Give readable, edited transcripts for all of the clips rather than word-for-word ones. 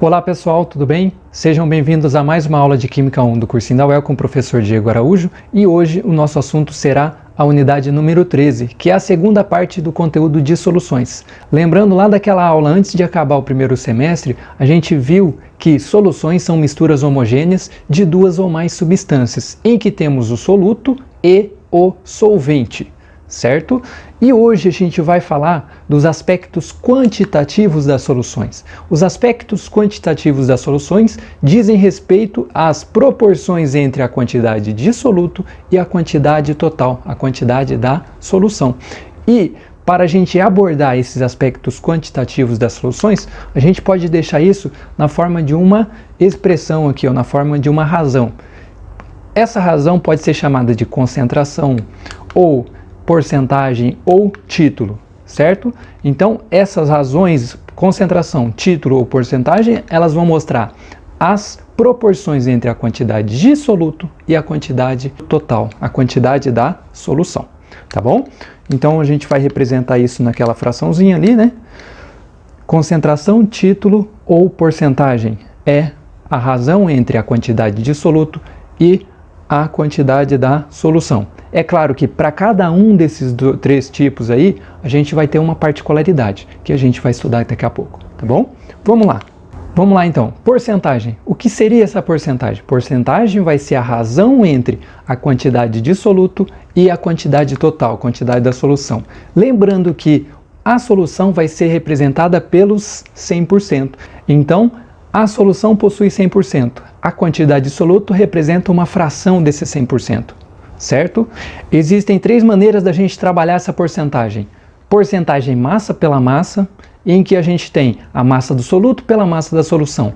Olá pessoal, tudo bem? Sejam bem-vindos a mais uma aula de Química 1 do cursinho da UEL com o professor Diego Araújo e hoje o nosso assunto será a unidade número 13, que é a segunda parte do conteúdo de soluções. Lembrando lá daquela aula antes de acabar o primeiro semestre, a gente viu que soluções são misturas homogêneas de duas ou mais substâncias, em que temos o soluto e o solvente, certo? E hoje a gente vai falar dos aspectos quantitativos das soluções. Os aspectos quantitativos das soluções dizem respeito às proporções entre a quantidade de soluto e a quantidade total, a quantidade da solução. E para a gente abordar esses aspectos quantitativos das soluções, a gente pode deixar isso na forma de uma expressão aqui, ou na forma de uma razão. Essa razão pode ser chamada de concentração, ou porcentagem ou título, certo? Então, essas razões, concentração, título ou porcentagem, elas vão mostrar as proporções entre a quantidade de soluto e a quantidade total, a quantidade da solução, tá bom? Então, a gente vai representar isso naquela fraçãozinha ali, né? Concentração, título ou porcentagem é a razão entre a quantidade de soluto e a quantidade da solução. É claro que para cada um desses três tipos aí, a gente vai ter uma particularidade, que a gente vai estudar daqui a pouco, tá bom? Vamos lá. Vamos lá então. Porcentagem. O que seria essa porcentagem? Porcentagem vai ser a razão entre a quantidade de soluto e a quantidade total, quantidade da solução. Lembrando que a solução vai ser representada pelos 100%. Então, a solução possui 100%. A quantidade de soluto representa uma fração desse 100%, certo? Existem três maneiras da gente trabalhar essa porcentagem. Porcentagem massa pela massa, em que a gente tem a massa do soluto pela massa da solução.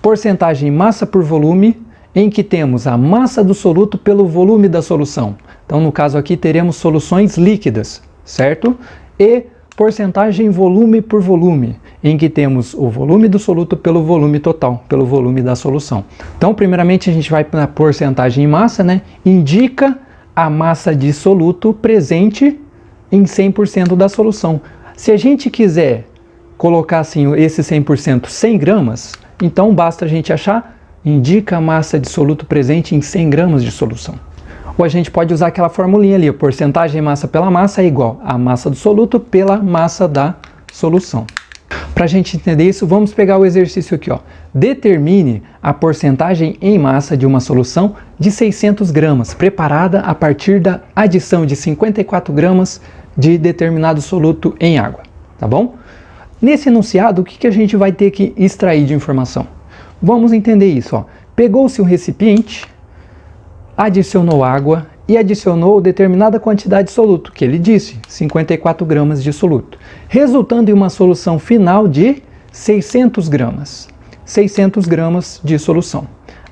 Porcentagem massa por volume, em que temos a massa do soluto pelo volume da solução. Então, no caso aqui, teremos soluções líquidas, certo? E porcentagem volume por volume, em que temos o volume do soluto pelo volume total, pelo volume da solução. Então, primeiramente, a gente vai para a porcentagem em massa, né? Indica a massa de soluto presente em 100% da solução. Se a gente quiser colocar assim, esse 100% 100 gramas, então basta a gente achar, indica a massa de soluto presente em 100 gramas de solução. Ou a gente pode usar aquela formulinha ali, a porcentagem massa pela massa é igual a massa do soluto pela massa da solução. Para a gente entender isso, vamos pegar o exercício aqui, ó. Determine a porcentagem em massa de uma solução de 600 gramas, preparada a partir da adição de 54 gramas de determinado soluto em água, tá bom? Nesse enunciado, o que a gente vai ter que extrair de informação? Vamos entender isso, ó. Pegou-se um recipiente, adicionou água e adicionou determinada quantidade de soluto, que ele disse, 54 gramas de soluto, resultando em uma solução final de 600 gramas. 600 gramas de solução.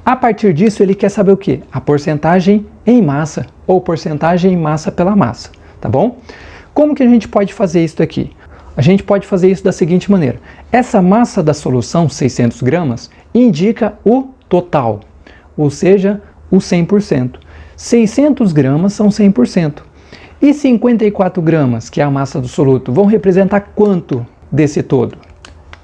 A partir disso, ele quer saber o quê? A porcentagem em massa, ou porcentagem em massa pela massa, tá bom? Como que a gente pode fazer isso aqui? A gente pode fazer isso da seguinte maneira. Essa massa da solução, 600 gramas, indica o total, ou seja, o 100%. 600 gramas são 100%. E 54 gramas, que é a massa do soluto, vão representar quanto desse todo?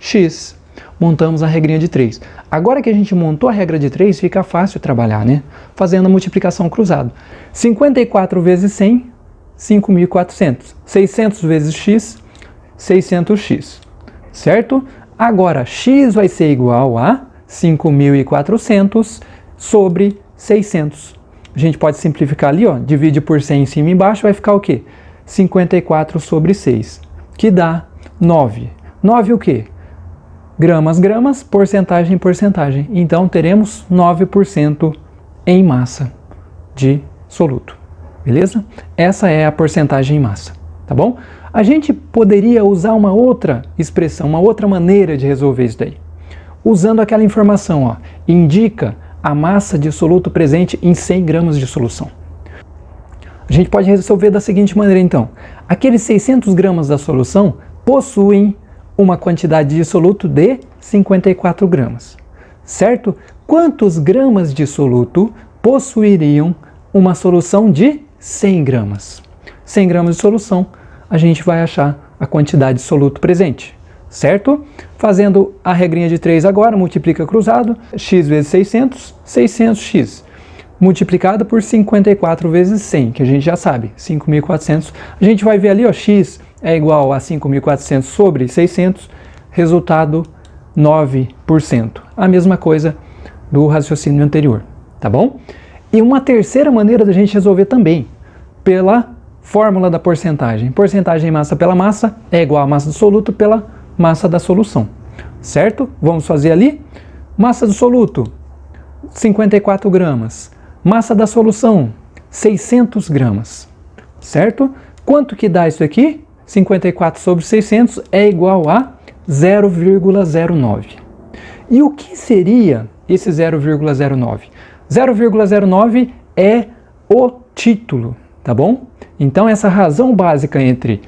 X. Montamos a regrinha de 3. Agora que a gente montou a regra de 3, fica fácil trabalhar, né? Fazendo a multiplicação cruzada. 54 vezes 100, 5.400. 600 vezes x, 600x. Certo? Agora, x vai ser igual a 5.400 sobre 600. A gente pode simplificar ali, ó, divide por 100 em cima e embaixo, vai ficar o quê? 54 sobre 6, que dá 9. 9 o quê? Gramas, gramas, porcentagem, porcentagem. Então, teremos 9% em massa de soluto, beleza? Essa é a porcentagem em massa, tá bom? A gente poderia usar uma outra expressão, uma outra maneira de resolver isso daí. Usando aquela informação, ó, indica a massa de soluto presente em 100 gramas de solução. A gente pode resolver da seguinte maneira, então. Aqueles 600 gramas da solução possuem uma quantidade de soluto de 54 gramas, certo? Quantos gramas de soluto possuiriam uma solução de 100 gramas? 100 gramas de solução, a gente vai achar a quantidade de soluto presente, certo? Fazendo a regrinha de 3 agora, multiplica cruzado, x vezes 600, 600x. Multiplicado por 54 vezes 100, que a gente já sabe, 5.400. A gente vai ver ali, ó, x é igual a 5.400 sobre 600, resultado 9%. A mesma coisa do raciocínio anterior, tá bom? E uma terceira maneira da gente resolver também, pela fórmula da porcentagem. Porcentagem massa pela massa é igual a massa do soluto pela massa da solução, certo? Vamos fazer ali, massa do soluto, 54 gramas. Massa da solução, 600 gramas, certo? Quanto que dá isso aqui? 54 sobre 600 é igual a 0,09. E o que seria esse 0,09? 0,09 é o título, tá bom? Então, essa razão básica entre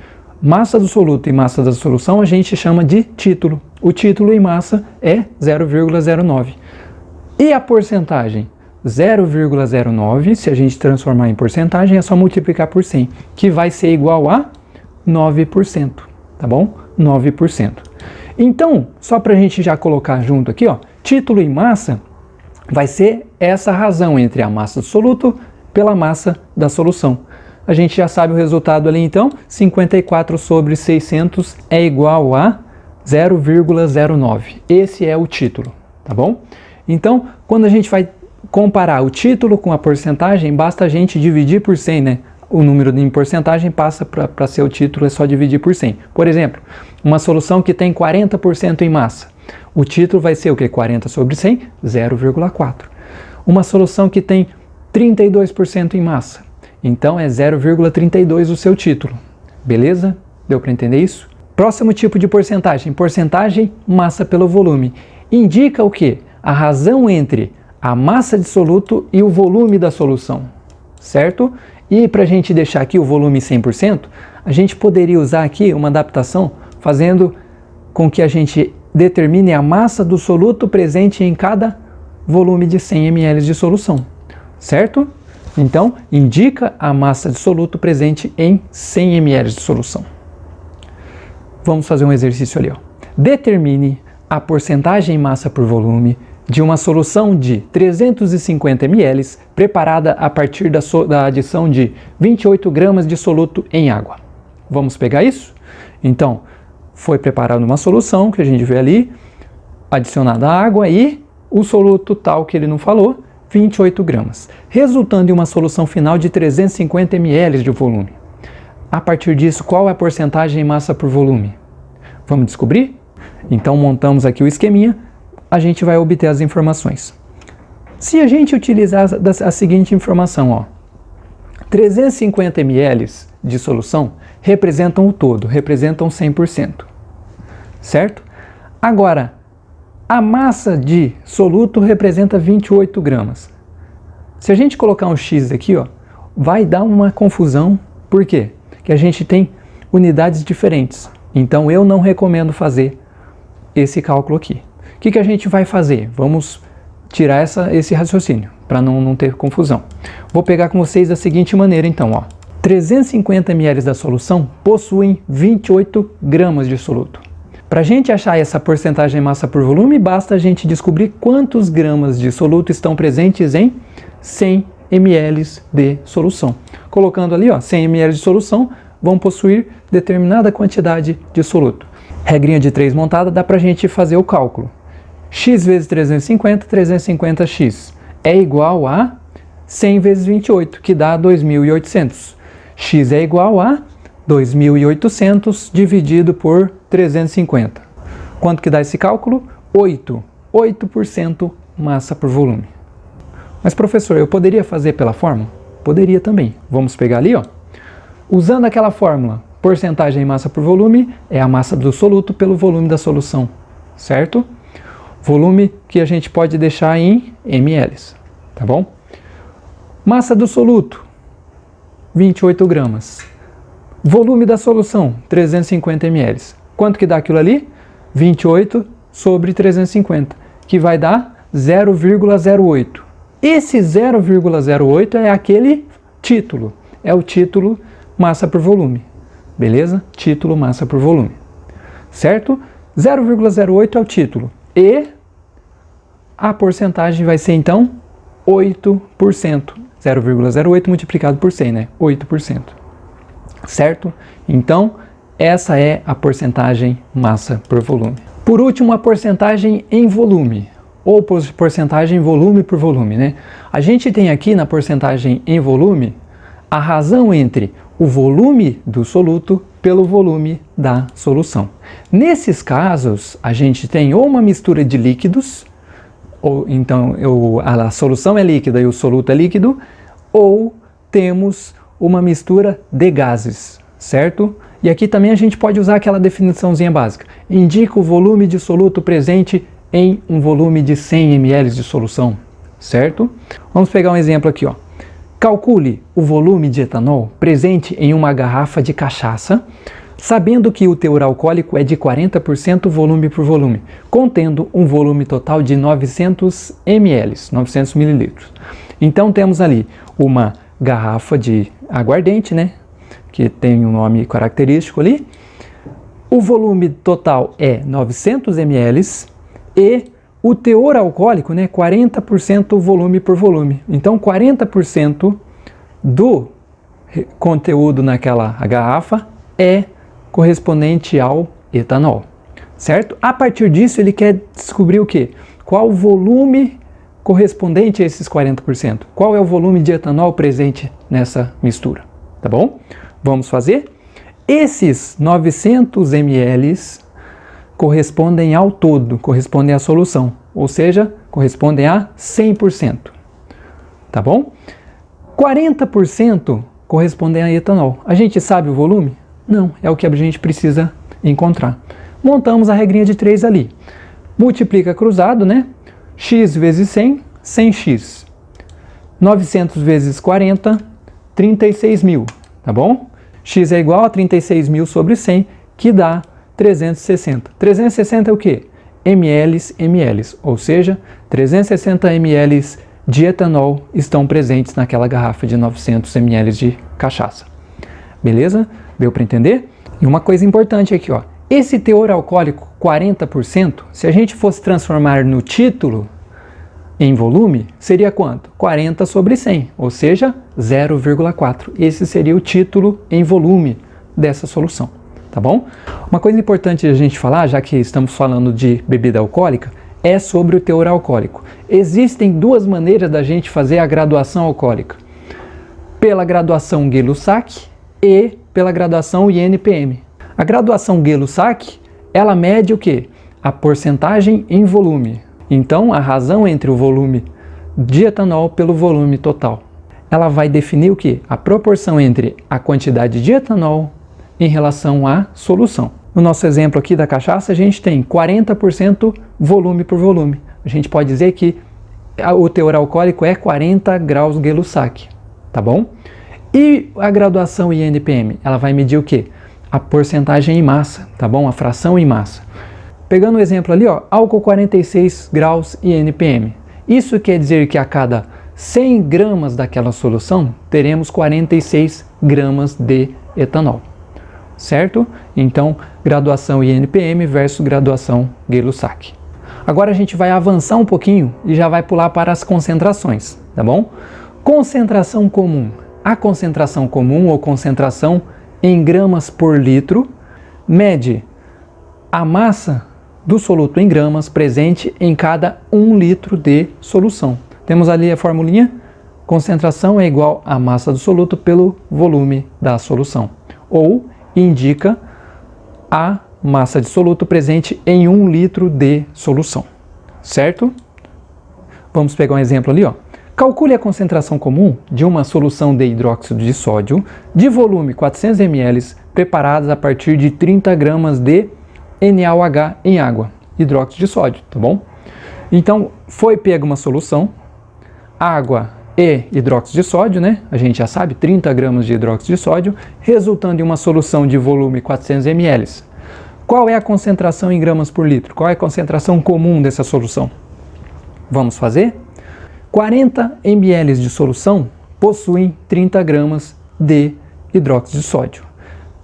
massa do soluto e massa da solução a gente chama de título. O título em massa é 0,09. E a porcentagem? 0,09, se a gente transformar em porcentagem, é só multiplicar por 100, que vai ser igual a 9%, tá bom? 9%. Então, só para a gente já colocar junto aqui, ó, título em massa vai ser essa razão entre a massa do soluto pela massa da solução. A gente já sabe o resultado ali, então, 54 sobre 600 é igual a 0,09. Esse é o título, tá bom? Então, quando a gente vai comparar o título com a porcentagem, basta a gente dividir por 100, né? O número em porcentagem passa para ser o título, é só dividir por 100. Por exemplo, uma solução que tem 40% em massa. O título vai ser o quê? 40 sobre 100? 0,4. Uma solução que tem 32% em massa. Então é 0,32 o seu título. Beleza? Deu para entender isso? Próximo tipo de porcentagem. Porcentagem massa pelo volume. Indica o quê? A razão entre a massa de soluto e o volume da solução, certo? E para a gente deixar aqui o volume 100%, a gente poderia usar aqui uma adaptação fazendo com que a gente determine a massa do soluto presente em cada volume de 100 ml de solução, certo? Então, indica a massa de soluto presente em 100 ml de solução. Vamos fazer um exercício ali, ó. Determine a porcentagem massa por volume de uma solução de 350 ml preparada a partir da adição de 28 gramas de soluto em água. Vamos pegar isso? Então, foi preparada uma solução que a gente vê ali, adicionada água e o soluto tal que ele não falou, 28 gramas, resultando em uma solução final de 350 ml de volume. A partir disso, qual é a porcentagem massa por volume? Vamos descobrir? Então, montamos aqui o esqueminha. A gente vai obter as informações. Se a gente utilizar a seguinte informação, ó, 350 ml de solução representam o todo, representam 100%, certo? Agora, a massa de soluto representa 28 gramas. Se a gente colocar um X aqui, ó, vai dar uma confusão. Por quê? Porque a gente tem unidades diferentes. Então, eu não recomendo fazer esse cálculo aqui. O que a gente vai fazer? Vamos tirar esse raciocínio, para não ter confusão. Vou pegar com vocês da seguinte maneira, então, ó. 350 ml da solução possuem 28 gramas de soluto. Para a gente achar essa porcentagem massa por volume, basta a gente descobrir quantos gramas de soluto estão presentes em 100 ml de solução. Colocando ali, ó, 100 ml de solução vão possuir determinada quantidade de soluto. Regrinha de 3 montada, dá para a gente fazer o cálculo. X vezes 350, 350x é igual a 100 vezes 28, que dá 2.800. X é igual a 2.800 dividido por 350. Quanto que dá esse cálculo? 8% massa por volume. Mas professor, eu poderia fazer pela fórmula? Poderia também. Vamos pegar ali, ó. Usando aquela fórmula, porcentagem massa por volume é a massa do soluto pelo volume da solução, certo? Volume que a gente pode deixar em ml, tá bom? Massa do soluto, 28 gramas. Volume da solução, 350 ml. Quanto que dá aquilo ali? 28 sobre 350, que vai dar 0,08. Esse 0,08 é aquele título, é o título massa por volume, beleza? Título massa por volume, certo? 0,08 é o título e a porcentagem vai ser então 8%. 0,08 multiplicado por 100, né? 8%. Certo? Então, essa é a porcentagem massa por volume. Por último, a porcentagem em volume, ou porcentagem volume por volume, né? A gente tem aqui na porcentagem em volume a razão entre o volume do soluto pelo volume da solução. Nesses casos, a gente tem ou uma mistura de líquidos, ou então a solução é líquida e o soluto é líquido, ou temos uma mistura de gases, certo? E aqui também a gente pode usar aquela definiçãozinha básica. Indica o volume de soluto presente em um volume de 100 ml de solução, certo? Vamos pegar um exemplo aqui, ó. Calcule o volume de etanol presente em uma garrafa de cachaça, sabendo que o teor alcoólico é de 40% volume por volume, contendo um volume total de 900 ml, 900 ml. Então temos ali uma garrafa de aguardente, né, que tem um nome característico ali. O volume total é 900 ml e o teor alcoólico, né, 40% volume por volume. Então 40% do conteúdo naquela garrafa é correspondente ao etanol, certo? A partir disso ele quer descobrir o quê? Qual o volume correspondente a esses 40%? Qual é o volume de etanol presente nessa mistura? Tá bom? Vamos fazer? Esses 900 ml correspondem ao todo, correspondem à solução, ou seja, correspondem a 100%. Tá bom? 40% correspondem a etanol. A gente sabe o volume? Não, é o que a gente precisa encontrar. Montamos a regrinha de 3 ali. Multiplica cruzado, né? X vezes 100, 100x. 900 vezes 40, 36.000, tá bom? X é igual a 36.000 sobre 100, que dá 360. 360 é o quê? ml, ou seja, 360 ml de etanol estão presentes naquela garrafa de 900 ml de cachaça. Beleza? Deu para entender? E uma coisa importante aqui, ó. Esse teor alcoólico 40%, se a gente fosse transformar no título em volume, seria quanto? 40 sobre 100, ou seja, 0,4. Esse seria o título em volume dessa solução, tá bom? Uma coisa importante a gente falar, já que estamos falando de bebida alcoólica, é sobre o teor alcoólico. Existem duas maneiras da gente fazer a graduação alcoólica. Pela graduação Gay-Lussac e pela graduação INPM. A graduação Gay-Lussac, ela mede o quê? A porcentagem em volume. Então, a razão entre o volume de etanol pelo volume total. Ela vai definir o quê? A proporção entre a quantidade de etanol em relação à solução. No nosso exemplo aqui da cachaça, a gente tem 40% volume por volume. A gente pode dizer que o teor alcoólico é 40 graus Gay-Lussac, tá bom? E a graduação INPM, ela vai medir o quê? A porcentagem em massa, tá bom? A fração em massa. Pegando o exemplo ali, ó, álcool 46 graus INPM. Isso quer dizer que a cada 100 gramas daquela solução, teremos 46 gramas de etanol, certo? Então, graduação INPM versus graduação Gay-Lussac. Agora a gente vai avançar um pouquinho e já vai pular para as concentrações, tá bom? Concentração comum. A concentração comum ou concentração em gramas por litro mede a massa do soluto em gramas presente em cada 1 litro de solução. Temos ali a formulinha, concentração é igual à massa do soluto pelo volume da solução, ou indica a massa de soluto presente em 1 litro de solução, certo? Vamos pegar um exemplo ali, ó. Calcule a concentração comum de uma solução de hidróxido de sódio de volume 400 ml preparadas a partir de 30 gramas de NaOH em água, hidróxido de sódio, tá bom? Então, foi pega uma solução, água e hidróxido de sódio, né? A gente já sabe, 30 gramas de hidróxido de sódio, resultando em uma solução de volume 400 ml. Qual é a concentração em gramas por litro? Qual é a concentração comum dessa solução? Vamos fazer? 40 ml de solução possuem 30 gramas de hidróxido de sódio.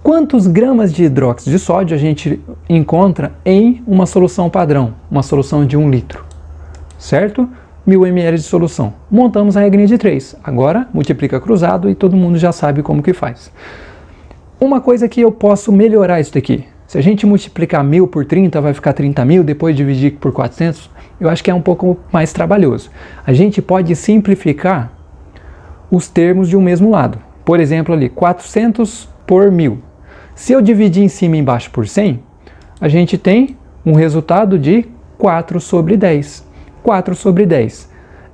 Quantos gramas de hidróxido de sódio a gente encontra em uma solução padrão, uma solução de 1 litro? Certo? 1000 ml de solução. Montamos a regrinha de 3. Agora, multiplica cruzado e todo mundo já sabe como que faz. Uma coisa que eu posso melhorar isso daqui. Se a gente multiplicar 1000 por 30, vai ficar 30.000, depois dividir por 400, eu acho que é um pouco mais trabalhoso. A gente pode simplificar os termos de um mesmo lado. Por exemplo, ali, 400 por 1000. Se eu dividir em cima e embaixo por 100, a gente tem um resultado de 4 sobre 10. 4 sobre 10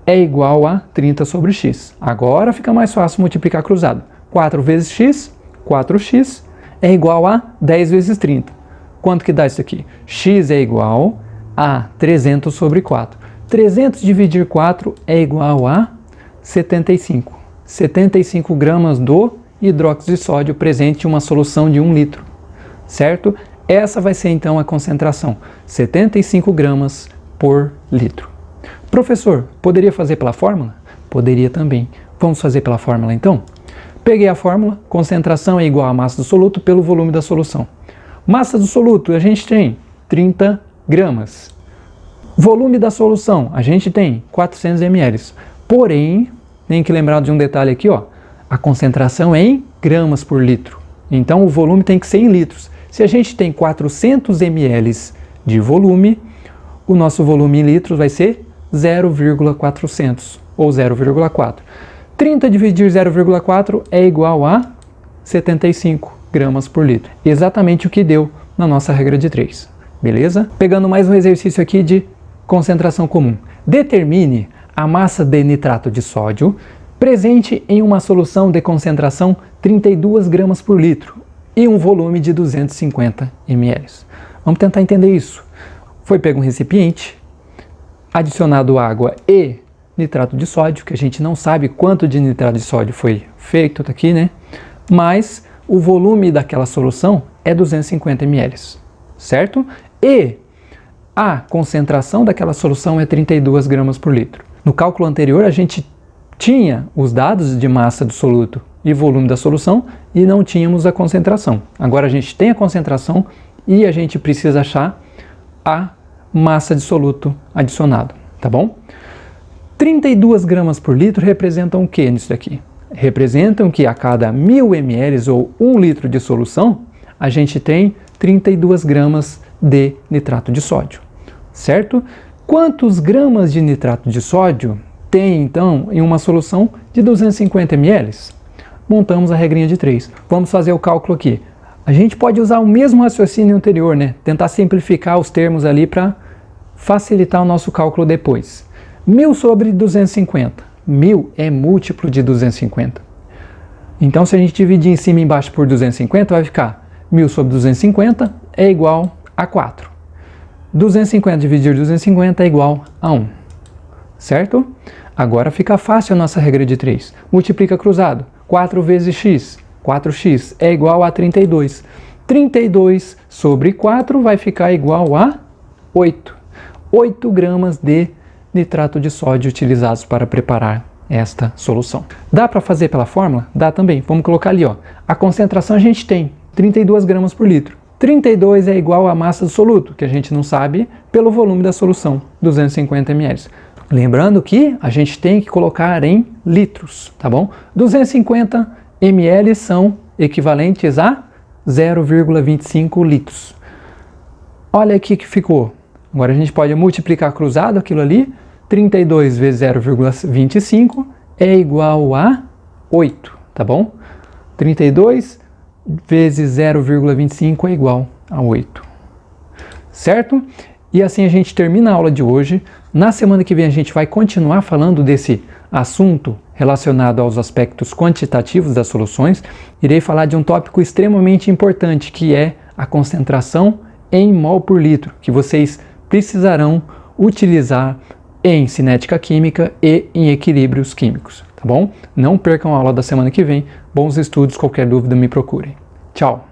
é igual a 30 sobre x. Agora fica mais fácil multiplicar cruzado. 4 vezes x, 4x, é igual a 10 vezes 30. Quanto que dá isso aqui? X é igual a 300 sobre 4. 300 dividir 4 é igual a 75. 75 gramas do hidróxido de sódio presente em uma solução de 1 litro. Certo? Essa vai ser então a concentração. 75 gramas por litro. Professor, poderia fazer pela fórmula? Poderia também. Vamos fazer pela fórmula então? Peguei a fórmula, concentração é igual a massa do soluto pelo volume da solução. Massa do soluto a gente tem 30 gramas. Volume da solução a gente tem 400 ml. Porém, tem que lembrar de um detalhe aqui, ó. A concentração é em gramas por litro. Então o volume tem que ser em litros. Se a gente tem 400 ml de volume, o nosso volume em litros vai ser 0,400 ou 0,4. 30 dividir 0,4 é igual a 75 gramas por litro. Exatamente o que deu na nossa regra de 3. Beleza? Pegando mais um exercício aqui de concentração comum. Determine a massa de nitrato de sódio presente em uma solução de concentração 32 gramas por litro e um volume de 250 ml. Vamos tentar entender isso. Foi pego um recipiente, adicionado água e nitrato de sódio, que a gente não sabe quanto de nitrato de sódio foi feito aqui, né? Mas o volume daquela solução é 250 ml, certo? E a concentração daquela solução é 32 gramas por litro. No cálculo anterior, a gente tinha os dados de massa do soluto e volume da solução e não tínhamos a concentração. Agora a gente tem a concentração e a gente precisa achar a massa de soluto adicionado, tá bom? 32 gramas por litro representam o que nisso daqui? Representam que a cada 1000 ml ou 1 litro de solução, a gente tem 32 gramas de nitrato de sódio, certo? Quantos gramas de nitrato de sódio tem, então, em uma solução de 250 ml? Montamos a regrinha de 3. Vamos fazer o cálculo aqui. A gente pode usar o mesmo raciocínio anterior, né? Tentar simplificar os termos ali para facilitar o nosso cálculo depois. 1000 sobre 250. 1000 é múltiplo de 250. Então, se a gente dividir em cima e embaixo por 250, vai ficar 1000 sobre 250 é igual a 4. 250 dividir 250 é igual a 1. Certo? Agora fica fácil a nossa regra de 3. Multiplica cruzado. 4 vezes x. 4x é igual a 32. 32 sobre 4 vai ficar igual a 8. 8 gramas de nitrato de sódio utilizados para preparar esta solução. Dá para fazer pela fórmula? Dá também. Vamos colocar ali, ó. A concentração a gente tem 32 gramas por litro. 32 é igual à massa do soluto, que a gente não sabe, pelo volume da solução, 250 ml. Lembrando que a gente tem que colocar em litros, tá bom? 250 ml são equivalentes a 0,25 litros. Olha aqui que ficou. Agora a gente pode multiplicar cruzado aquilo ali. 32 vezes 0,25 é igual a 8, tá bom? 32 vezes 0,25 é igual a 8. Certo? E assim a gente termina a aula de hoje. Na semana que vem a gente vai continuar falando desse assunto relacionado aos aspectos quantitativos das soluções. Irei falar de um tópico extremamente importante, que é a concentração em mol por litro, que vocês precisarão utilizar em cinética química e em equilíbrios químicos, tá bom? Não percam a aula da semana que vem. Bons estudos, qualquer dúvida me procurem. Tchau!